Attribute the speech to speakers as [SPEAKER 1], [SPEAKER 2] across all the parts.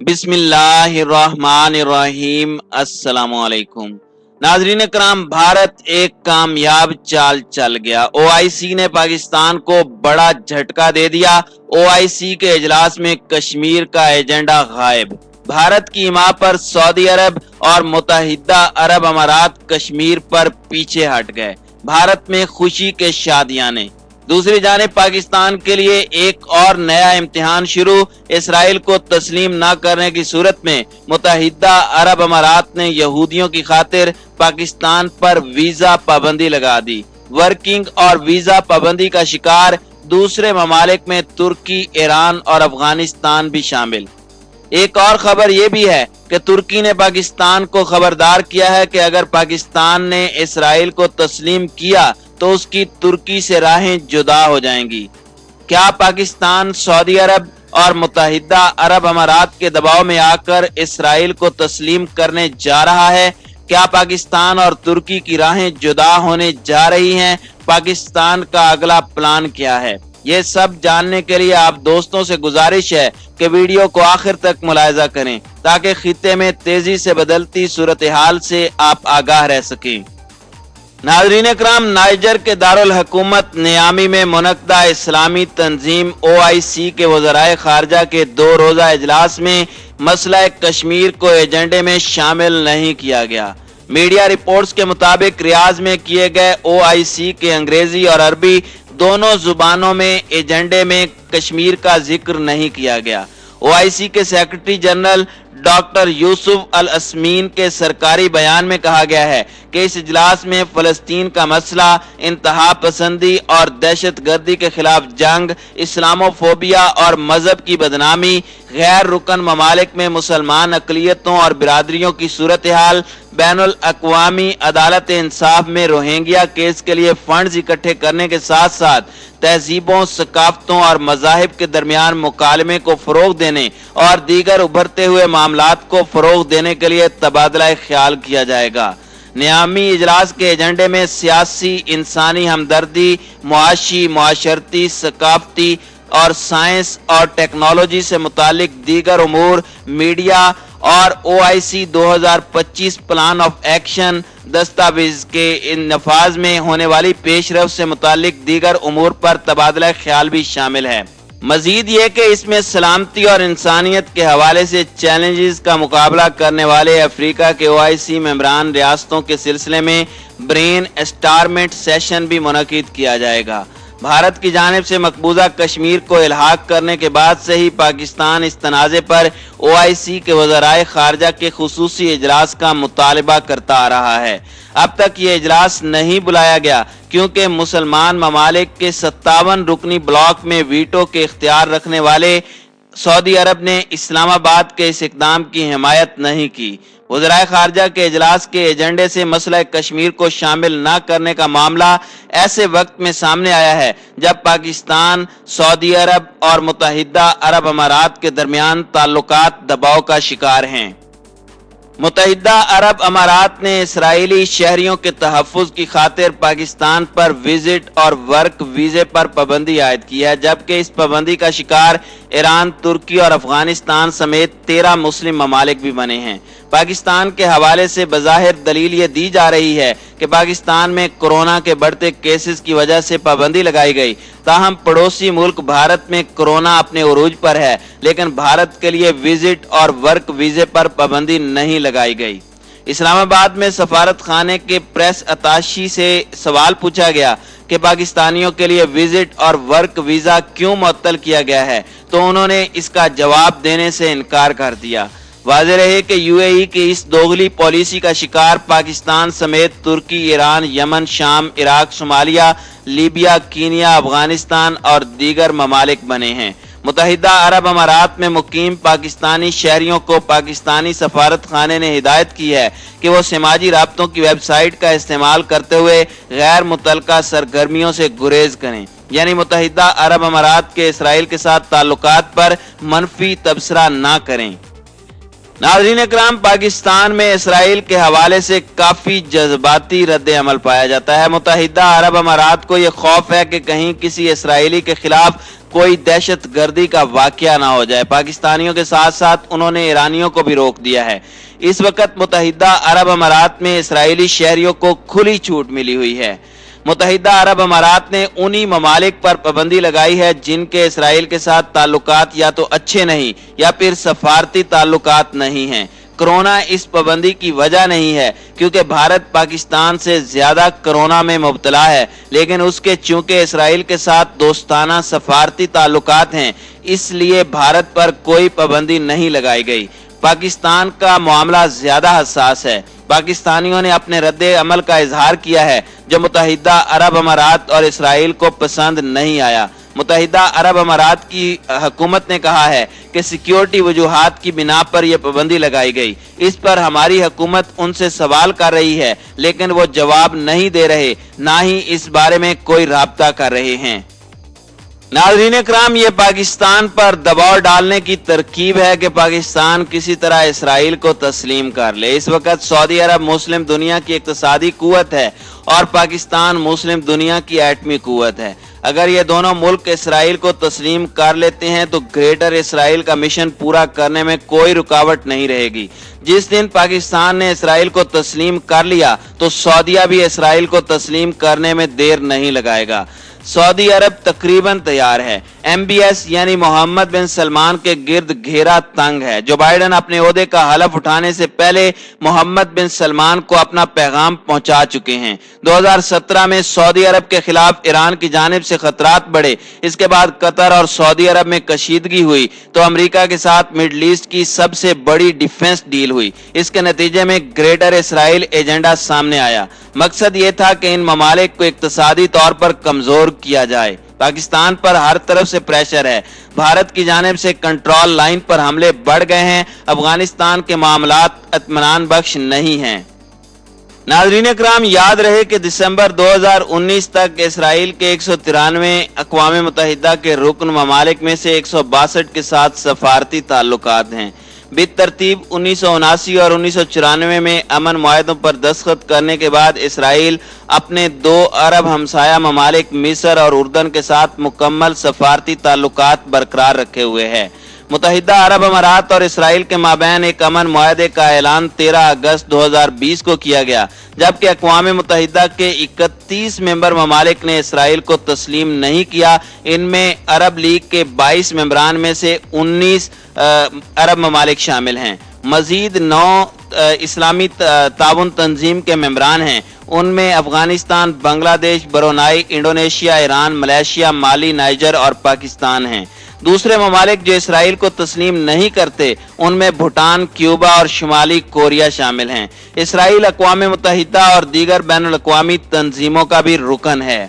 [SPEAKER 1] बिस्मिल्लाहिर्रहमानिर्रहीम। अस्सलामुअलैकुम नाजरीन कराम, भारत एक कामयाब चाल चल गया। ओआईसी ने पाकिस्तान को बड़ा झटका दे दिया। ओआईसी के इजलास में कश्मीर का एजेंडा गायब। भारत की हिमा पर सऊदी अरब और मुत्तहिदा अरब अमारात कश्मीर पर पीछे हट गए। भारत में खुशी के शादियाने। दूसरी जानिब पाकिस्तान के लिए एक और नया इम्तिहान शुरू। इसराइल को तस्लीम न करने की सूरत में मुत्तहिदा अरब अमारात ने यहूदियों की खातिर पाकिस्तान पर वीजा पाबंदी लगा दी। वर्किंग और वीजा पाबंदी का शिकार दूसरे ममालिक में तुर्की, ईरान और अफगानिस्तान भी शामिल। एक और खबर यह भी है कि तुर्की ने पाकिस्तान को खबरदार किया है कि अगर पाकिस्तान ने इसराइल को तस्लीम किया तो उसकी तुर्की से राहें जुदा हो जाएंगी। क्या पाकिस्तान सऊदी अरब और मुत्तहिदा अरब अमारात के दबाव में आकर इसराइल को तस्लीम करने जा रहा है? क्या पाकिस्तान और तुर्की की राहें जुदा होने जा रही हैं? पाकिस्तान का अगला प्लान क्या है? ये सब जानने के लिए आप दोस्तों से गुजारिश है कि वीडियो को आखिर तक मुलाहिजा करें ताकि खित्ते में तेजी से बदलती सूरत हाल से आप आगाह रह सकें। नाज़रीन इकराम, नाइजर के दारुल हुकूमत नियामी में मुनक्दा इस्लामी तंजीम ओआईसी के वज़राए खारजा के 2 रोज़ा इजलास में मसला कश्मीर को एजेंडे में शामिल नहीं किया गया। मीडिया रिपोर्ट्स के मुताबिक रियाज में किए गए ओआईसी के अंग्रेजी और अरबी दोनों जुबानों में एजेंडे में कश्मीर का जिक्र नहीं किया गया। ओआईसी के सेक्रेटरी जनरल डॉक्टर यूसुफ अल असमीन के सरकारी बयान में कहा गया है कि इस इजलास में फलस्तीन का मसला, इंतहा पसंदी और दहशत गर्दी के खिलाफ जंग, इस्लामोफोबिया और मजहब की बदनामी, गैर रुकन ममालिक में मुसलमान अकलियतों और बिरादरियों की सूरत हाल, बैनुल अक़वामी अदालत इंसाफ में रोहिंग्या केस के लिए फंड्स इकट्ठे करने के साथ साथ तहजीबों, सकाफतों और मज़ाहिब के दरमियान मुकालमे को फरोग देने और दीगर उभरते हुए मामलात को फरोग देने के लिए तबादला ख्याल किया जाएगा। नियामी इजलास के एजेंडे में सियासी, इंसानी हमदर्दी, मुआशी, मुआशरती, सकाफती और साइंस और टेक्नोलॉजी से मुतालिक दीगर उमूर, मीडिया और ओआईसी 2025 प्लान ऑफ एक्शन दस्तावेज के इन नफाज में होने वाली पेशरफ से मुतालिक दीगर उमूर पर तबादला ख्याल भी शामिल है। मजीद ये कि इसमें सलामती और इंसानियत के हवाले से चैलेंजेस का मुकाबला करने वाले अफ्रीका के ओआईसी मेंबरान रियासतों के सिलसिले में ब्रेन स्टारमेंट सेशन भी मुनक़िद किया जाएगा। भारत की जानिब से मकबूजा कश्मीर को इल्हाक करने के बाद से ही पाकिस्तान इस तनाज़े पर ओआईसी के वज़राए खारजा के खुसूसी इजलास का मुतालबा करता आ रहा है। अब तक ये इजलास नहीं बुलाया गया क्योंकि मुसलमान ममालिक के 57 रुकनी ब्लॉक में वीटो के इख्तियार रखने वाले सऊदी अरब ने इस्लामाबाद के इस इक़दाम की हिमायत नहीं की। वज़राए खारजा के इजलास के एजेंडे से मसला कश्मीर को शामिल न करने का मामला ऐसे वक्त में सामने आया है जब पाकिस्तान, सऊदी अरब और मुत्तहिदा अरब अमारात के दरमियान ताल्लुकात दबाव का शिकार हैं। मुत्तहिदा अरब अमारात ने इसराइली शहरियों के तहफ़्फ़ुज़ की खातिर पाकिस्तान पर विजिट और वर्क वीज़े पर पाबंदी आयद की है, जबकि इस पाबंदी का शिकार ईरान, तुर्की और अफगानिस्तान समेत 13 मुस्लिम ममालिक भी बने हैं। पाकिस्तान के हवाले से बज़ाहिर दलील ये दी जा रही है कि पाकिस्तान में कोरोना के बढ़ते केसेस की वजह से पाबंदी लगाई गई। ताहम पड़ोसी मुल्क भारत में कोरोना अपने उरूज पर है, लेकिन भारत के लिए विजिट और वर्क वीज़े पर पाबंदी नहीं लगाई गई। इस्लामाबाद में सफारत खाने के प्रेस अताशी से सवाल पूछा गया कि पाकिस्तानियों के लिए विजिट और वर्क वीज़ा क्यों मुअत्तल किया गया है, तो उन्होंने इसका जवाब देने से इनकार कर दिया। वाज़ेह रहे कि यूएई की इस दोगली पॉलिसी का शिकार पाकिस्तान समेत तुर्की, ईरान, यमन, शाम, Iraq, Somalia, Libya, Kenya, Afghanistan और दीगर ममालिक बने हैं। मुत्तहिदा अरब अमारात में मुकीम पाकिस्तानी शहरियों को पाकिस्तानी सफारत खाने ने हिदायत की है कि वो समाजी राब्तों की वेबसाइट का इस्तेमाल करते हुए गैर मुतल्लका सरगर्मियों से गुरेज करें, यानी मुत्तहिदा अरब अमारात के इसराइल के साथ ताल्लुकात पर मनफी तबसरा ना करें। नाज़रीन इकराम, पाकिस्तान में इसराइल के हवाले से काफी जज्बाती रद्द अमल पाया जाता है। मुत्तहिदा अरब अमारात को यह खौफ है कि कहीं किसी इसराइली के खिलाफ कोई दहशत गर्दी का वाकया ना हो जाए। पाकिस्तानियों के साथ साथ उन्होंने ईरानियों को भी रोक दिया है। इस वक्त मुत्तहिदा अरब अमारात में इस्राएली शहरियों को खुली छूट मिली हुई है। मुत्तहिदा अरब अमारात ने उन्हीं ममालिक पर पाबंदी लगाई है जिनके इसराइल के साथ ताल्लुकात या तो अच्छे नहीं या फिर सफारती ताल्लुकात नहीं हैं। कोरोना इस पाबंदी की वजह नहीं है, क्योंकि भारत पाकिस्तान से ज्यादा कोरोना में मुब्तला है, लेकिन उसके चूंकि इसराइल के साथ दोस्ताना सफारती ताल्लुकात हैं, इसलिए भारत पर कोई पाबंदी नहीं लगाई गई। पाकिस्तान का मामला ज्यादा हसास है। पाकिस्तानियों ने अपने रद्दे अमल का इजहार किया है जो मुत्तहिदा अरब अमारात और इसराइल को पसंद नहीं आया। मुत्तहिदा अरब अमारात की हुकूमत ने कहा है कि सिक्योरिटी वजूहात की बिना पर यह पाबंदी लगाई गई। इस पर हमारी हुकूमत उनसे सवाल कर रही है, लेकिन वो जवाब नहीं दे रहे, ना ही इस बारे में कोई राब्ता कर रहे हैं। नाज़रीन इकराम, ये पाकिस्तान पर दबाव डालने की तरकीब है कि पाकिस्तान किसी तरह इसराइल को तस्लीम कर ले। इस वक्त सऊदी अरब मुस्लिम दुनिया की इक्तिसादी कुव्वत है और पाकिस्तान मुस्लिम दुनिया की एटमी कुव्वत है। अगर ये दोनों मुल्क इसराइल को तस्लीम कर लेते हैं तो ग्रेटर इसराइल का मिशन पूरा करने में कोई रुकावट नहीं रहेगी। जिस दिन पाकिस्तान ने इसराइल को तस्लीम कर लिया तो सऊदीया भी इसराइल को तस्लीम करने में देर नहीं लगाएगा। सऊदी अरब तकरीबन तैयार है। MBS यानी मोहम्मद बिन सलमान के गिर्द घेरा तंग है। जो बाइडेन अपने ओहदे का हलफ उठाने से पहले मोहम्मद बिन सलमान को अपना पैगाम पहुंचा चुके हैं। 2017 में सऊदी अरब के खिलाफ ईरान की जानिब से खतरात बढ़े। इसके बाद कतर और सऊदी अरब में कशीदगी हुई तो अमेरिका के साथ मिडल ईस्ट की सबसे बड़ी डिफेंस डील हुई। इसके नतीजे में ग्रेटर इसराइल एजेंडा सामने आया। मकसद ये था कि इन ममालिक को इक्तिसादी तौर पर कमजोर किया जाए। पाकिस्तान पर हर तरफ से प्रेशर है। भारत की जानिब से कंट्रोल लाइन पर हमले बढ़ गए हैं। अफगानिस्तान के मामलात इत्मीनान बख्श नहीं हैं। नाज़रीन इकराम, याद रहे कि दिसंबर 2019 तक इसराइल के 193 अक़वाम मुत्तहिदा के रुकन ममालिक में से 162 के साथ सफारती ताल्लुकात हैं। बितरतीब 1979 और 1994 में अमन मुआहदों पर दस्तखत करने के बाद इसराइल अपने 2 अरब हमसाया ममालिक मिस्र और उर्दन के साथ मुकम्मल सफारती ताल्लुकात बरकरार रखे हुए है। मुत्तहिदा अरब अमारात और इसराइल के माबैन एक अमन मुआहदे का ऐलान 13 अगस्त 2020 को किया गया, जबकि अक़वाम मुत्तहिदा के 31 मेंबर ममालिक ने इसराइल को तस्लीम नहीं किया। इनमें अरब लीग के 22 मेंबरान में से 19 अरब ममालिक शामिल हैं। मजीद 9 इस्लामी ताउन तंजीम के मेंबरान हैं। उनमें Afghanistan, Bangladesh, Brunei, Indonesia, Iran, Malaysia, Mali, Niger और पाकिस्तान हैं। दूसरे ममालिक जो इसराइल को तस्लीम नहीं करते उनमें भूटान, क्यूबा और शुमाली कोरिया शामिल हैं। इसराइल अक़वाम मुत्तहिदा और दीगर बैनुल अक़वामी तंजीमों का भी रुकन है।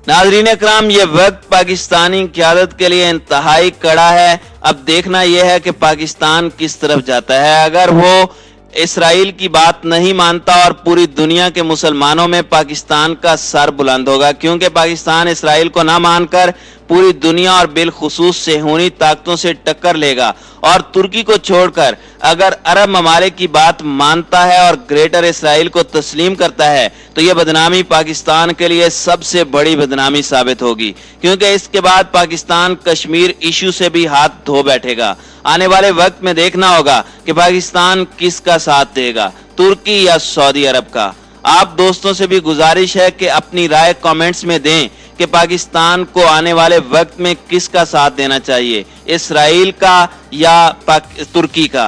[SPEAKER 1] नाज़रीन इकराम, ये वक्त पाकिस्तानी क़यादत के लिए इंतहाई कड़ा है। अब देखना यह है कि पाकिस्तान किस तरफ जाता है। अगर वो इसराइल की बात नहीं मानता और पूरी दुनिया के मुसलमानों में पाकिस्तान का सर बुलंद होगा, क्योंकि पाकिस्तान इसराइल को ना मानकर पूरी दुनिया और बिलखुसूस सेहूनी ताकतों से टक्कर लेगा। और तुर्की को छोड़कर अगर अरब ममालिक की बात मानता है और ग्रेटर इसराइल को तस्लीम करता है तो यह बदनामी पाकिस्तान के लिए सबसे बड़ी बदनामी साबित होगी, क्योंकि इसके बाद पाकिस्तान कश्मीर इशू से भी हाथ धो बैठेगा। आने वाले वक्त में देखना होगा कि पाकिस्तान किसका साथ देगा, तुर्की या सऊदी अरब का। आप दोस्तों से भी गुजारिश है कि अपनी राय कमेंट्स में दें कि पाकिस्तान को आने वाले वक्त में किसका साथ देना चाहिए, इसराइल का या तुर्की का।